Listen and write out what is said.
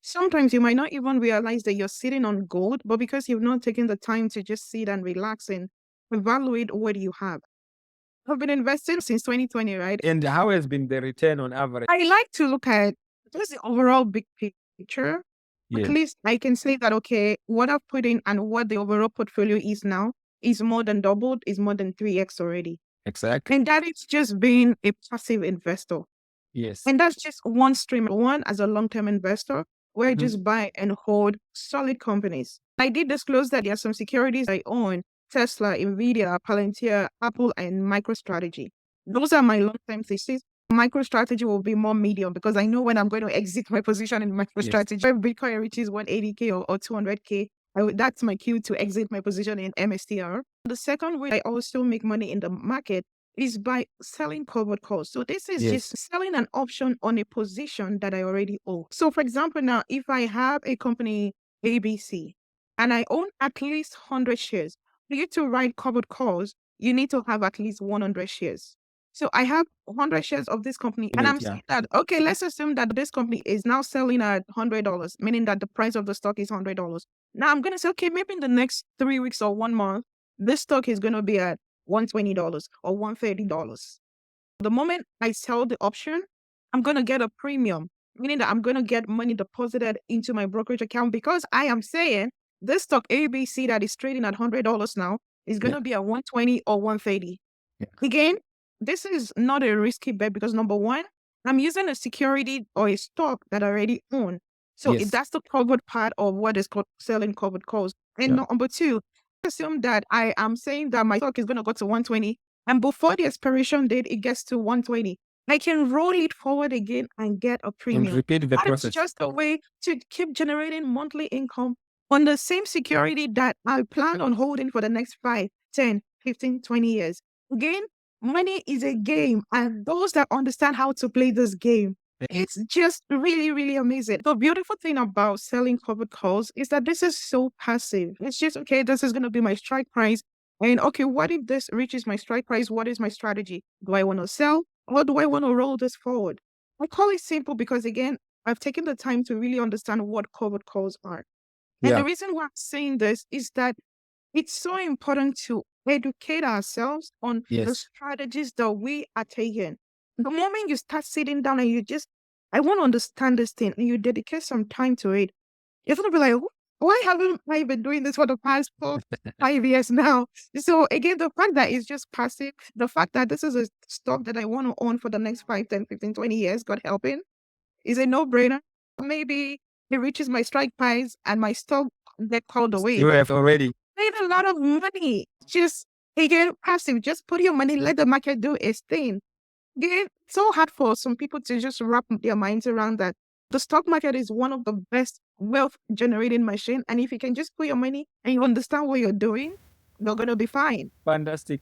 Sometimes you might not even realize that you're sitting on gold, but because you've not taken the time to just sit and relax and evaluate what you have. I've been investing since 2020, right? And how has been the return on average? I like to look at just the overall big picture. At Yes, least I can say that, okay, what I've put in and what the overall portfolio is now is more than doubled, is more than 3x already. exactly. And that is just being a passive investor. Yes. And that's just one stream. One, as a long-term investor, where I Mhm. just buy and hold solid companies. I did disclose that there are some securities I own: Tesla, Nvidia, Palantir, Apple, and Microstrategy. Those are my long-term thesis. Microstrategy will be more medium because I know when I'm going to exit my position in Yes. Microstrategy. If Bitcoin reaches 180K or 200K, that's my cue to exit my position in MSTR. The second way I also make money in the market is by selling covered calls. So this is Yes. just selling an option on a position that I already own. So for example, now if I have a company ABC and I own at least 100 shares, for you to write covered calls, you need to have at least 100 shares. So I have 100 shares of this company, and I'm Yeah. saying that, okay, let's assume that this company is now selling at $100, meaning that the price of the stock is $100. Now I'm going to say, okay, maybe in the next 3 weeks or 1 month, this stock is going to be at $120 or $130. The moment I sell the option, I'm going to get a premium, meaning that I'm going to get money deposited into my brokerage account because I am saying this stock ABC that is trading at $100 now is going Yeah. to be at 120 or 130. Yeah. Again, this is not a risky bet because number one, I'm using a security or a stock that I already own. So Yes. that's the covered part of what is called selling covered calls. And Yeah. number two, assume that I am saying that my stock is going to go to 120, and before the expiration date, it gets to 120. I can roll it forward again and get a And premium. repeat the That is process. just a way to keep generating monthly income on the same security that I plan on holding for the next 5, 10, 15, 20 years. Again, money is a game, and those that understand how to play this game, it's just really, really amazing. The beautiful thing about selling covered calls is that this is so passive. It's just, okay, this is going to be my strike price. And okay, what if this reaches my strike price? What is my strategy? Do I want to sell or do I want to roll this forward? I call it simple because, again, I've taken the time to really understand what covered calls are. And Yeah. the reason why I'm saying this is that it's so important to educate ourselves on the Yes. strategies that we are taking. The moment you start sitting down and you just, I want to understand this thing, and you dedicate some time to it, you're going to be like, why haven't I been doing this for the past 4, 5 years now? So again, the fact that it's just passive, the fact that this is a stock that I want to own for the next 5, 10, 15, 20 years, God helping, is a no-brainer. Maybe it reaches my strike price and my stock get called away. You have already. Made a lot of money. Just, again, passive. Just put your money, let the market do its thing. Again, it's so hard for some people to just wrap their minds around that. The stock market is one of the best wealth generating machine. And if you can just put your money and you understand what you're doing, you're going to be fine. Fantastic.